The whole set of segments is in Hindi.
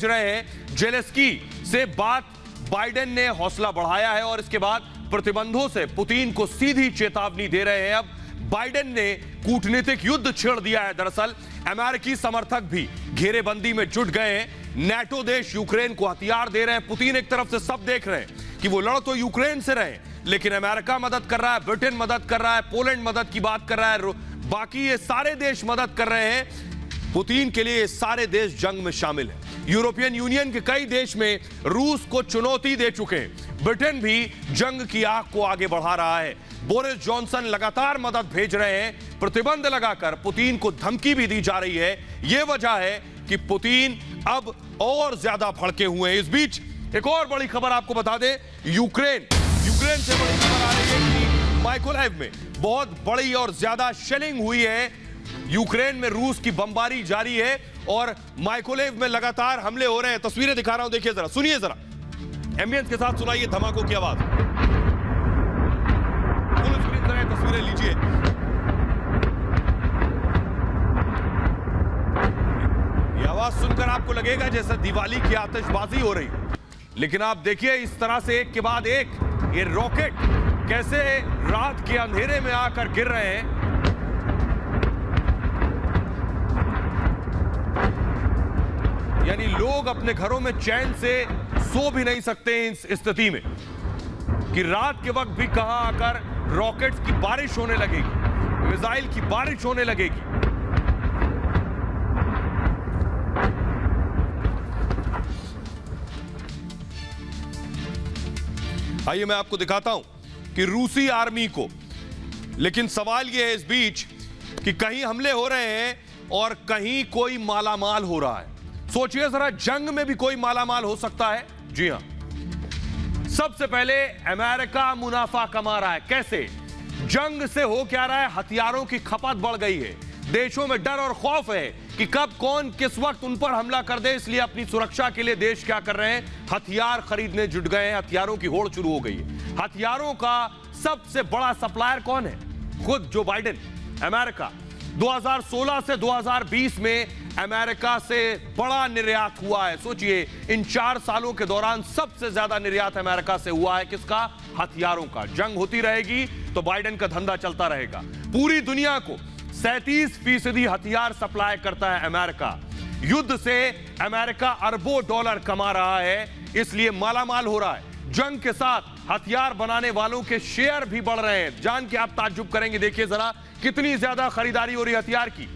रहे हैं। जेलेंस्की से बात बाइडेन ने हौसला बढ़ाया है और इसके बाद प्रतिबंधों से पुतिन को सीधी चेतावनी दे रहे हैं। अब बाइडेन ने कूटनीतिक युद्ध छेड़ दिया है। दरअसल अमेरिकी समर्थक भी घेरेबंदी में जुट गए हैं। नाटो देश यूक्रेन को हथियार दे रहे हैं। पुतिन एक तरफ से सब देख रहे हैं कि वो लड़ तो यूक्रेन से रहे, लेकिन अमेरिका मदद कर रहा है, ब्रिटेन मदद कर रहा है, पोलैंड मदद की बात कर रहा है, बाकी ये सारे देश मदद कर रहे हैं। पुतिन के लिए सारे देश जंग में शामिल है। यूरोपियन यूनियन के कई देश में रूस को चुनौती दे चुके हैं। ब्रिटेन भी जंग की आग को आगे बढ़ा रहा है। बोरिस जॉनसन लगातार मदद भेज रहे हैं। प्रतिबंध लगाकर पुतिन को धमकी भी दी जा रही है। यह वजह है कि पुतिन अब और ज्यादा भड़के हुए हैं। इस बीच एक और बड़ी खबर आपको बता दें, यूक्रेन से बड़ी खबर आ रही है कि माइकोलाइव में बहुत बड़ी और ज्यादा शेलिंग हुई है। यूक्रेन में रूस की बमबारी जारी है और माइकोलेव में लगातार हमले हो रहे हैं। तस्वीरें दिखा रहा हूं, देखिए जरा, सुनिए जरा, एम्बियंस के साथ सुनाइए धमाकों की आवाज। फुल स्क्रीन जरा तस्वीरें लीजिए। ये आवाज सुनकर आपको लगेगा जैसे दिवाली की आतिशबाजी हो रही, लेकिन आप देखिए इस तरह से एक के बाद एक ये रॉकेट कैसे रात के अंधेरे में आकर गिर रहे हैं। यानी लोग अपने घरों में चैन से सो भी नहीं सकते इस स्थिति में कि रात के वक्त भी कहां आकर रॉकेट्स की बारिश होने लगेगी, मिसाइल की बारिश होने लगेगी। आइए मैं आपको दिखाता हूं कि रूसी आर्मी को, लेकिन सवाल यह है इस बीच कि कहीं हमले हो रहे हैं और कहीं कोई मालामाल हो रहा है। सोचिए जरा, जंग में भी कोई मालामाल हो सकता है। जी हां, सबसे पहले अमेरिका मुनाफा कमा रहा है। कैसे? जंग से हो क्या रहा है, हथियारों की खपत बढ़ गई है। देशों में डर और खौफ है कि कब कौन किस वक्त उन पर हमला कर दे, इसलिए अपनी सुरक्षा के लिए देश क्या कर रहे हैं, हथियार खरीदने जुट गए हैं। हथियारों की होड़ शुरू हो गई है। हथियारों का सबसे बड़ा सप्लायर कौन है? खुद जो बाइडेन, अमेरिका। 2016 से 2020 में अमेरिका से बड़ा निर्यात हुआ है। सोचिए, इन 4 सालों के दौरान सबसे ज्यादा निर्यात अमेरिका से हुआ है। किसका? हथियारों का। जंग होती रहेगी तो बाइडेन का धंधा चलता रहेगा। पूरी दुनिया को 37% हथियार सप्लाई करता है अमेरिका। युद्ध से अमेरिका अरबों डॉलर कमा रहा है, इसलिए मालामाल हो रहा है। जंग के साथ हथियार बनाने वालों के शेयर भी बढ़ रहे हैं। जान के आप ताज्जुब करेंगे। देखिए जरा कितनी ज्यादा खरीदारी हो रही है हथियार की।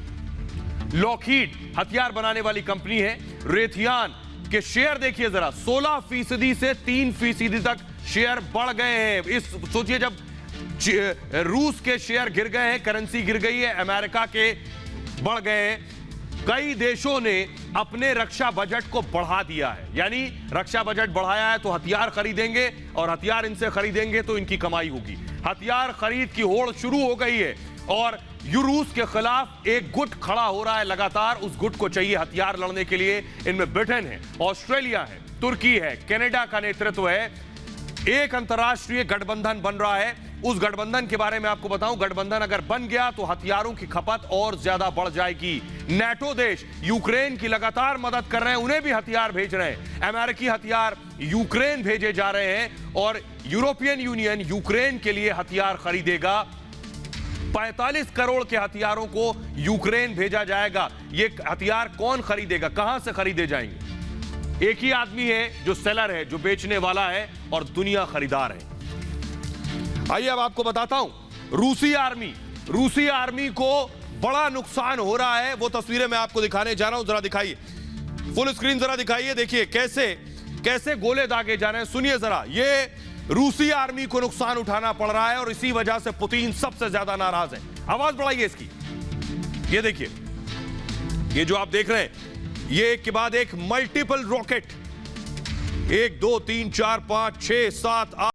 लॉकहीड हथियार बनाने वाली कंपनी है। रेथियान के शेयर देखिए जरा, 16% से 3% तक शेयर बढ़ गए हैं। इस सोचिए, जब रूस के शेयर गिर गए हैं, करेंसी गिर गई है, अमेरिका के बढ़ गए हैं। कई देशों ने अपने रक्षा बजट को बढ़ा दिया है। यानी रक्षा बजट बढ़ाया है तो हथियार खरीदेंगे, और हथियार इनसे खरीदेंगे तो इनकी कमाई होगी। हथियार खरीद की होड़ शुरू हो गई है और रूस के खिलाफ एक गुट खड़ा हो रहा है लगातार। उस गुट को चाहिए हथियार लड़ने के लिए। इनमें ब्रिटेन है, ऑस्ट्रेलिया है, तुर्की है, कनाडा का नेतृत्व है। एक अंतर्राष्ट्रीय गठबंधन बन रहा है। उस गठबंधन के बारे में आपको बताऊं, गठबंधन अगर बन गया तो हथियारों की खपत और ज्यादा बढ़ जाएगी। नाटो देश यूक्रेन की लगातार मदद कर रहे हैं, उन्हें भी हथियार भेज रहे हैं। अमेरिकी हथियार यूक्रेन भेजे जा रहे हैं और यूरोपियन यूनियन यूक्रेन के लिए हथियार खरीदेगा। 45 करोड़ के हथियारों को यूक्रेन भेजा जाएगा। ये हथियार कौन खरीदेगा, कहां से खरीदे जाएंगे? एक ही आदमी है जो सेलर है, जो बेचने वाला है, और दुनिया खरीदार है। आइए अब आपको बताता हूं, रूसी आर्मी को बड़ा नुकसान हो रहा है। वो तस्वीरें मैं आपको दिखाने जा रहा हूं, जरा दिखाइए, फुल स्क्रीन जरा दिखाइए। देखिए कैसे गोले दागे जा रहे हैं। सुनिए जरा, ये रूसी आर्मी को नुकसान उठाना पड़ रहा है और इसी वजह से पुतिन सबसे ज्यादा नाराज है। आवाज बढ़ाइए इसकी। ये देखिए, ये जो आप देख रहे हैं, ये एक के बाद एक मल्टीपल रॉकेट, 1 2 3 4 5 6 7 8